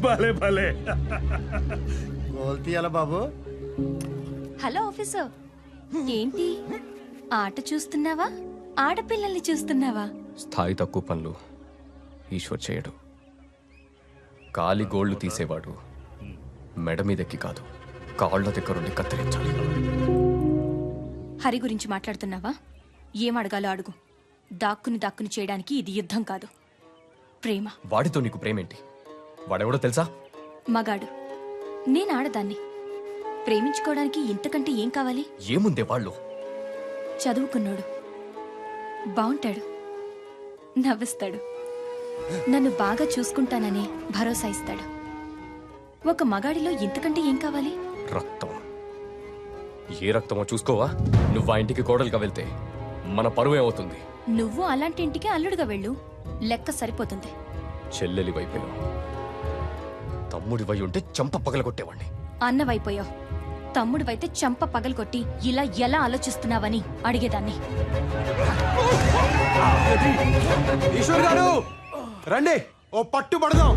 భలే భలే. గోల్ తీయాల బాబు. Hello officer, ఏంటి ఆట చూస్తున్నావా, ఆడపిల్లల్ని చూస్తున్నావా? స్థాయి తక్కువ పనులు ఈశ్వర్ చేయడు. కాలి గోళ్లు తీసేవాడు మెడ మీదెక్కి కాదు, కాళ్ల దగ్గరుండి కత్తిరించాలి. హరి గురించి మాట్లాడుతున్నావా? ఏం అడగాలో అడుగు. దాక్కుని చేయడానికి ఇది యుద్ధం కాదు, ప్రేమ. వాడితో నీకు ప్రేమేంటి? వాడెవడో తెలుసా? మగాడు, నేను ఆడదాన్ని. ప్రేమించుకోవడానికి ఇంతకంటే ఏం కావాలి? ఏముందే వాళ్ళు? చదువుకున్నాడు, బావుంటాడు, నవ్విస్తాడు, నన్ను బాగా చూసుకుంటానని భరోసా ఇస్తాడు. ఒక మగాడిలో ఇంతకంటే ఏం కావాలి? రక్తం. ఏ రక్తమో చూసుకోవా? నువ్వు ఆ ఇంటికి కోడలుగా వెళ్తే మన పరువు ఏమవుతుంది? నువ్వు అలాంటి ఇంటికి అల్లుడుగా వెళ్ళు, లెక్క సరిపోతుంది. చెల్లెలి వైపోయావు, తమ్ముడి వై ఉంటే చంప పగలగొట్టేవాణ్ణి. అన్నవైపోయావు, తమ్ముడివైతే చంప పగలగొట్టి ఇలా ఎలా ఆలోచిస్తున్నావని అడిగేదాన్ని. ఈశ్వర్ గారు రండి, ఓ పట్టు పడదాం.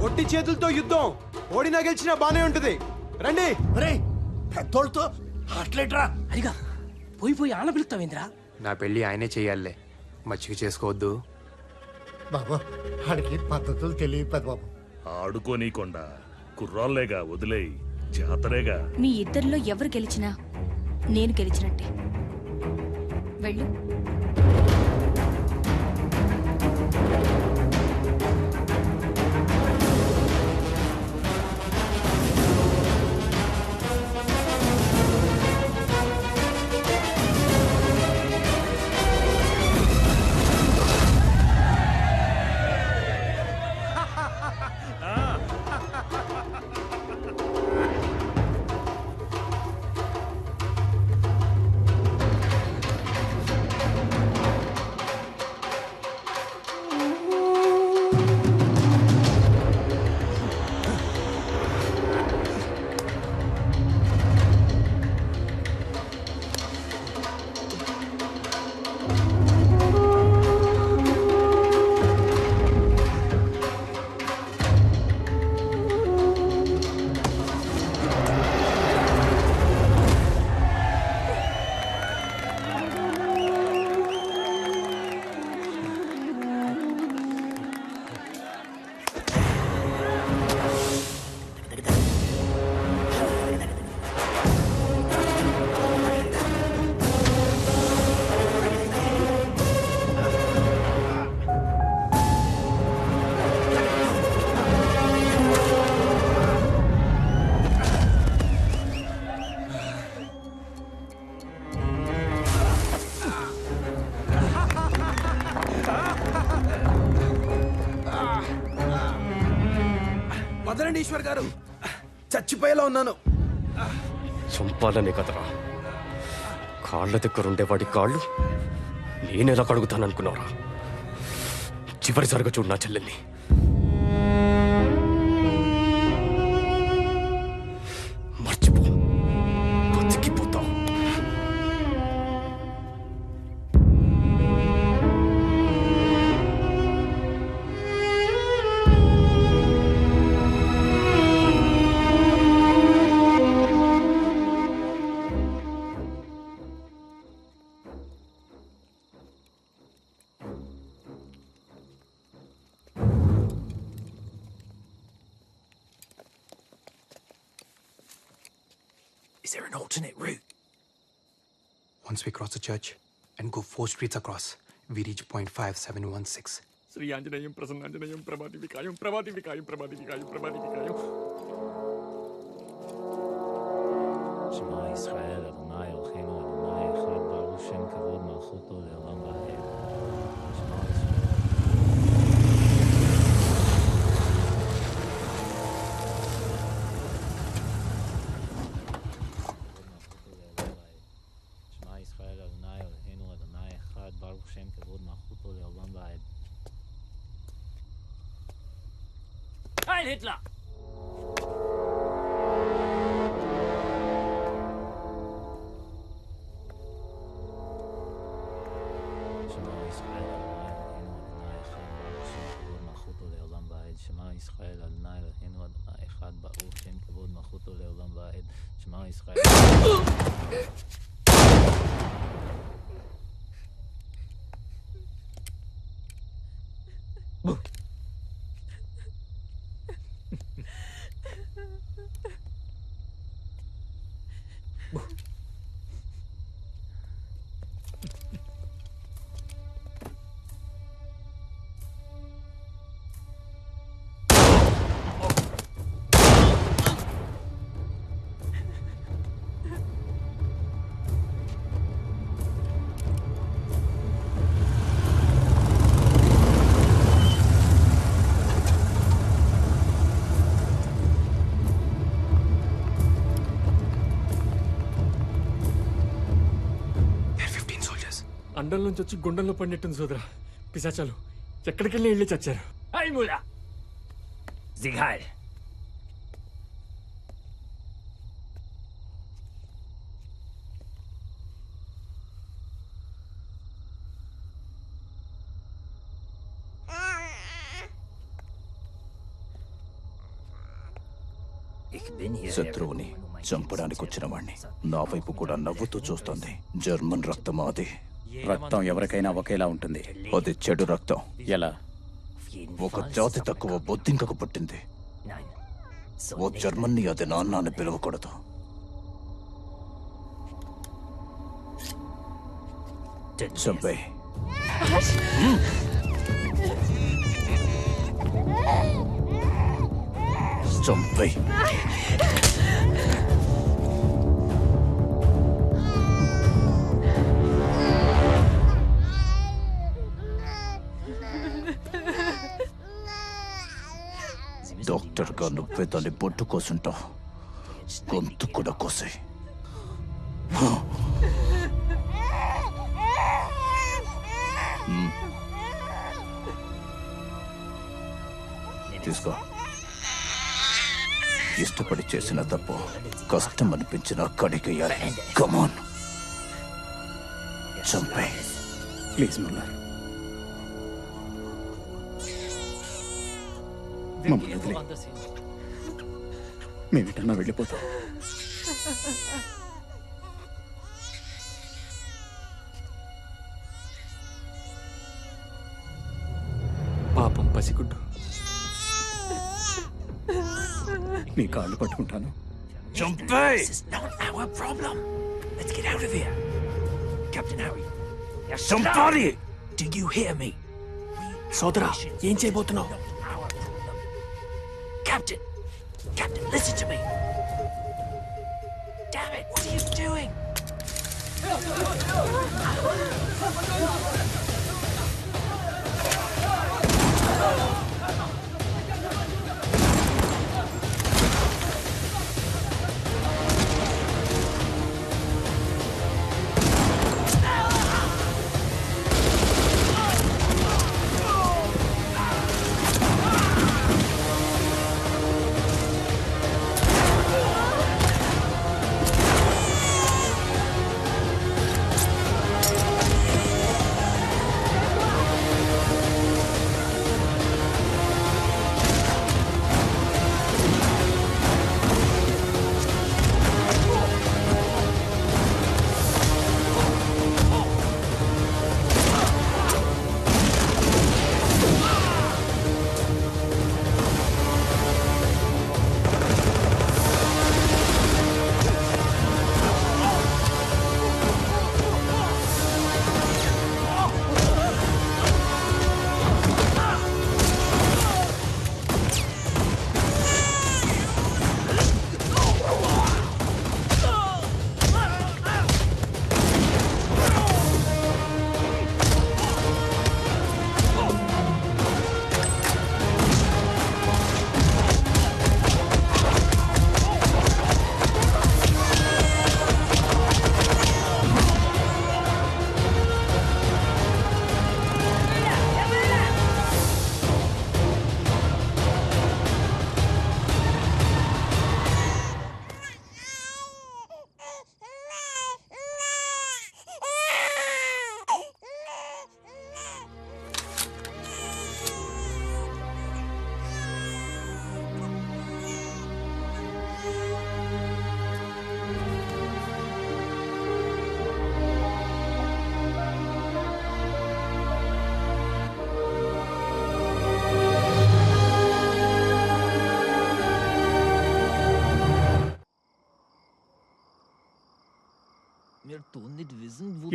ఒట్టి చేతులతో యుద్ధం, ఓడినా గెలిచినా బానే ఉంటది. రండి. పెద్దోళ్ళతో అట్లేట్రా. అరిగా పోయి ఆన పిలుస్తావేంద్రా? నా పెళ్లి ఆయనే చెయ్యాలే, మచ్చిక చేసుకోవద్దు. బాబు ఆడికి పద్ధతులు తెలియదు పెద్ద బాబు. ఆడుకోనీకొండా కుర్రాళ్ళేగా, వదిలేయి, జాతరేగా. మీ ఇద్దరిలో ఎవరు గెలిచినా నేను గెలిచినట్టే. వెళ్ళు. వదలండి ఈశ్వర్ గారు, చచ్చిపోయేలా ఉన్నాను. చంపాలనే కదరా, కాళ్ళ దగ్గరుండేవాడి కాళ్ళు నేనెలా కడుగుతాననుకున్నారా? చివరిసారిగా చూడు నా చెల్లెల్ని. మర్చిపో, బతికిపోతావు. Is there an alternate route? Once we cross the church and go 4 streets across, we reach point 5716. Shri Anjaneyam ప్రసన్నాంజనేయం Prabhati వికాయం Prabhati వికాయం Prabhati వికాయం Prabhati వికాయం. שמע ישראל, אדוני אלוהינו, אדוני אחד, ברוך שם כבוד מלכותו לעולם ועד. שמע ישראל. שמע ישראל, אדוני אלוהינו, אדוני אחד, ברוך שם כבוד מלכותו לעולם ועד. היי היטלר! واحد شما إسرائيل There are 15 soldiers. అండం నుంచి వచ్చి గుండెల్లో పడినట్టుంది సోదరా పిశాచాలు ఎక్కడికెళ్ళి వెళ్ళి చచ్చారు هاي مولا زيك هاي శత్రువుని చంపడానికి వచ్చిన వాణ్ణి నా వైపు కూడా నవ్వుతూ చూస్తుంది. జర్మన్ రక్తం అది. రక్తం ఎవరికైనా ఒకేలా ఉంటుంది. అది చెడు రక్తం. ఎలా? ఒక జాతి తక్కువ బొద్దింకకు పుట్టింది. ఓ జర్మన్ని అది నాన్న అని పిలవకూడదు. చంపే. చంపే. డాక్టర్గా నువ్వే దాన్ని బొట్టు కోసుంటావు. గొంతు కూడా కోసే. తీసుకో. ఇష్టపడి చేసిన తప్పు కష్టం అనిపించిన కడిగేయాలి. కమాన్ చంపే. ప్లీజ్ ముల్లర్, మమ్మల్ని వదిలే. మేమిటన్నా వెళ్ళిపోతాం. పాపం పసిగుడ్డు. నీ కాళ్ళు పట్టుకుంటాను. చంపే. This is not our problem. Let's get out of here. Captain Harry. Somebody! Do you hear me? సోదరా ఏం చేయబోతున్నావు? Our problem. Captain! Captain, listen to me! Damn it, what are you doing?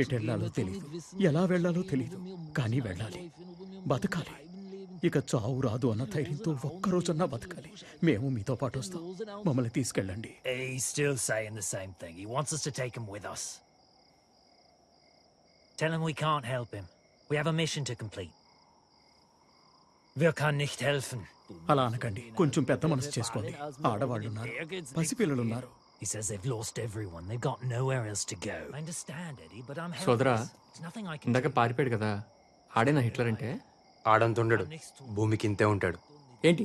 ఎటెళ్లాలో తెలియదు, ఎలా వెళ్లాలో తెలియదు, కానీ వెళ్ళాలి, బతకాలి. ఇక చావు రాదు అన్న ధైర్యంతో ఒక్కరోజన్నా బతకాలి. మేము మీతో పాటు వస్తాం, మమ్మల్ని తీసుకెళ్ళండి. He's still saying the same thing. He wants us to take him with us. Tell him we can't help him. We have a mission to complete. Wir kann nicht helfen. అలా అనకండి, కొంచెం పెద్ద మనసు చేసుకోండి. ఆడవాళ్ళున్నారు, పసిపిల్లలున్నారు. He says they've lost everyone. They've got nowhere else to go. I understand, Eddie, but I'm సోదరా, helpless. There's nothing I can ఇందాక పారిపోయాడు కదా, ఆడేనా హిట్లర్ అంటే? ఆడంతుండడు, భూమికి ఇంతే ఉంటాడు. ఏంటి,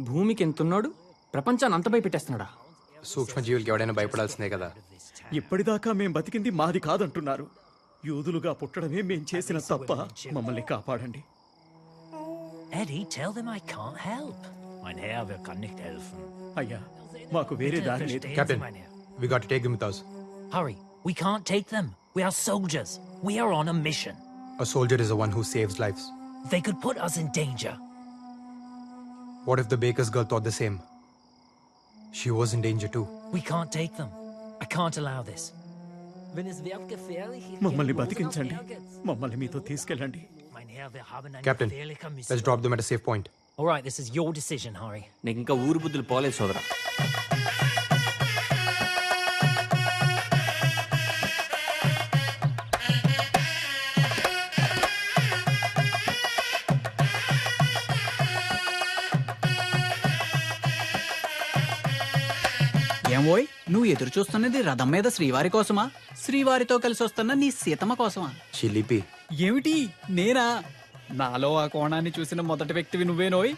భూమికి ఎంతున్నాడు, ప్రపంచాన్ని అంత భయపెట్టేస్తున్నాడా? సూక్ష్మజీవులకి ఎవడైనా భయపడాల్సిందే కదా. ఇప్పటిదాకా మేం బతికింది మాది కాదంటున్నారు. యూదులుగా పుట్టడమే మేం చేసిన తప్ప. మమ్మల్ని కాపాడండి. Eddie, tell them I can't help. Mein Herr, wir kann nicht helfen. అయ్యా, మాకు వేరే దారి లేదు. Captain, we got to take them with us. Hurry, we can't take them. We are soldiers. We are on a mission. A soldier is the one who saves lives. They could put us in danger. What if the baker's girl thought the same? She was in danger too. We can't take them. I can't allow this. మమ్మల్ని బతికించండి, మమ్మల్ని మీతో తీసుకెళ్ళండి. Mein Herr, wir haben eine Captain, gefährliche Mission. let's drop them at a safe point. All right, this is your decision, Harry. నీకు ఇంకా ఊరు బుద్ధులు పోలేదు సోదరా. ఏమోయ్, నువ్వు ఎదురు చూస్తున్నది రథం మీద శ్రీవారి కోసమా, శ్రీవారితో కలిసి వస్తున్న నీ సీతమ్మ కోసమా? చిలిపి. ఏమిటి, నేనా? నాలో ఆ కోణాన్ని చూసిన మొదటి వ్యక్తివి నువ్వేనోయ్.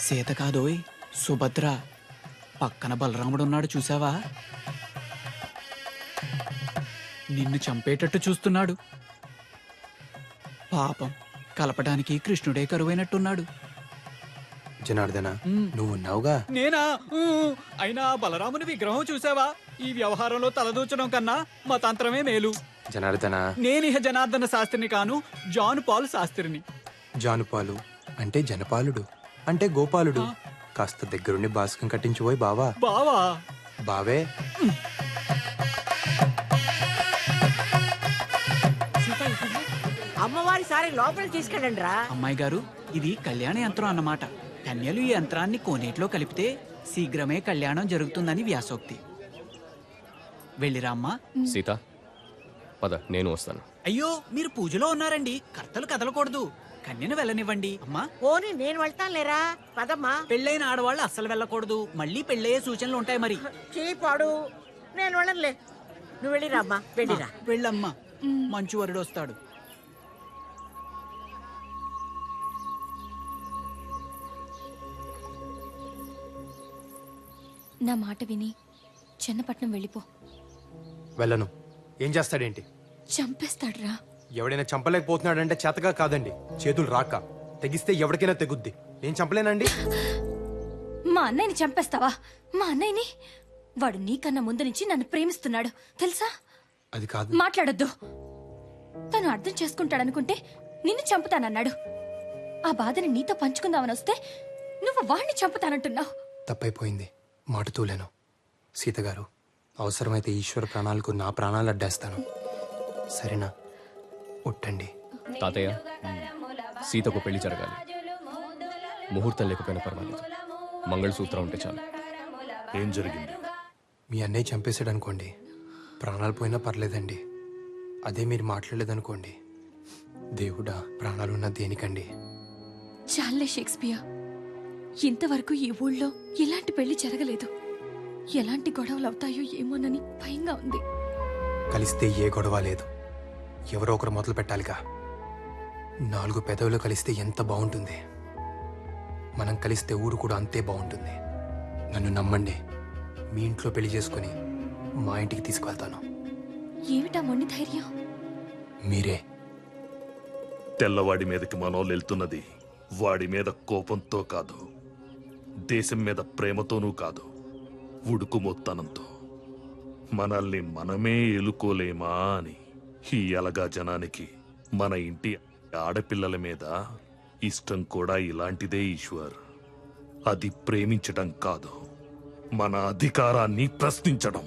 సీత కాదోయ్, సుభద్ర. పక్కన బలరాముడు ఉన్నాడు, చూసావా? నిన్ను చంపేటట్టు చూస్తున్నాడు. పాపం, కలపడానికి కృష్ణుడే కరువైనట్టున్నాడు. జనార్దన, నువ్వు ఉన్నావుగా. నేనా? అయినా బలరాముని విగ్రహం చూసావా? ఈ వ్యవహారంలో తలదూచడం కన్నా మా తంత్రమే మేలు. జనార్దన. నేనిహ జనార్దన శాస్త్రిని కాను, జాన్ పాల్ శాస్త్రిని. జానుపాలు అంటే జనపాలుడు, అంటే గోపాలుడు. కాస్త దగ్గరుండి బాస్కం కట్టించిపోయి బావా. బావా? బావే. అమ్మవారి సారి లోపలికి తీసుకెళ్ళండి రా. అమ్మాయి గారు, ఇది కళ్యాణ యంత్రం అన్నమాట. కన్యలు ఈ యంత్రాన్ని కోనేటిలో కలిపితే శీఘ్రమే కళ్యాణం జరుగుతుందని వ్యాసోక్తి. వెళ్ళిరా అమ్మా. సీత, పద, నేను వస్తాను. అయ్యో, మీరు పూజలో ఉన్నారండి, కర్తలు కదలకూడదు. కన్యను వెళ్ళనివ్వండి అమ్మా. పోనీ నేను వెళ్తాను లేరా, పదమ్మా. పెళ్ళైన ఆడవాళ్ళు అస్సలు వెళ్ళకూడదు, మళ్ళీ పెళ్ళయ్యే సూచనలు ఉంటాయి మరి. చీపాడు, నేను వెళ్ళనులే. నువ్వు వెళ్ళిరా అమ్మా, వెళ్ళిరా. వెళ్ళమ్మా, మంచు వరుడు వస్తాడు. నా మాట విని చెన్నపట్నం వెళ్ళిపో. వెళ్ళను. ఏం చేస్తాడేంటి? చంపేస్తాడ్రా. ఎవడైనా చంపలేకపోతున్నాడంటే చేతగా కాదండి, చేతులు రాక. తెగిస్తే ఎవరికైనా తెగుద్ది. నేను చంపలేనండి. మా అన్నయ్యని చంపేస్తావా? మా అన్నయ్యని? వాడు నీకన్నా ముందు నుంచి నన్ను ప్రేమిస్తున్నాడు, తెలుసా? అది కాదు. మాట్లాడొద్దు. తను అర్థం చేసుకుంటాడనుకుంటే నిన్ను చంపుతానన్నాడు. ఆ బాధని నీతో పంచుకుందామని వస్తే నువ్వు వాడిని చంపుతానంటున్నావు. తప్పైపోయింది, మాట తూలేను. సీతగారు, అవసరమైతే ఈశ్వర ప్రాణాలకు నా ప్రాణాలు అడ్డేస్తాను, సరేనా? ఉట్టండి. తాతయ్య, సీతకు పెళ్లి జరగాలి. ముహూర్తం లేకపోయినా పర్వాలేదు, మంగళసూత్రం ఉంటే చాలు. ఏం జరిగింది? మీ అన్నయ్య చంపేశాడు అనుకోండి, ప్రాణాలు పోయినా పర్లేదండి. అదే మీరు మాట్లాడలేదనుకోండి, దేవుడా, ప్రాణాలున్నా దేనికండి? చాలే షేక్స్పియర్, ఇంతవరకు ఈ ఊళ్ళో ఇలాంటి పెళ్లి జరగలేదు. ఎలాంటి గొడవలు అవుతాయో ఏమోనని భయంగా ఉంది. కలిస్తే ఏ గొడవ లేదు, ఎవరో ఒకరు మొదలు పెట్టాలిగా. 4 పెదవులు కలిస్తే ఎంత బాగుంటుంది. మనం కలిస్తే ఊరు కూడా అంతే బాగుంటుంది. నన్ను నమ్మండి, మీ ఇంట్లో పెళ్లి చేసుకుని మా ఇంటికి తీసుకువెళ్తాను. ఏమిటా మొండి ధైర్యం? మీరే. తెల్లవాడి మీదకి మనోళ్ళు వెళ్తున్నది వాడి మీద కోపంతో కాదు, దేశం మీద ప్రేమతోనూ కాదు, ఉడుకుమొత్తనంతో. మనల్ని మనమే ఎలుకోలేమా అని. ఈ అలగా జనానికి మన ఇంటి ఆడపిల్లల మీద ఇష్టం కూడా ఇలాంటిదే ఈశ్వర్. అది ప్రేమించడం కాదు, మన అధికారాన్ని ప్రశ్నించడం.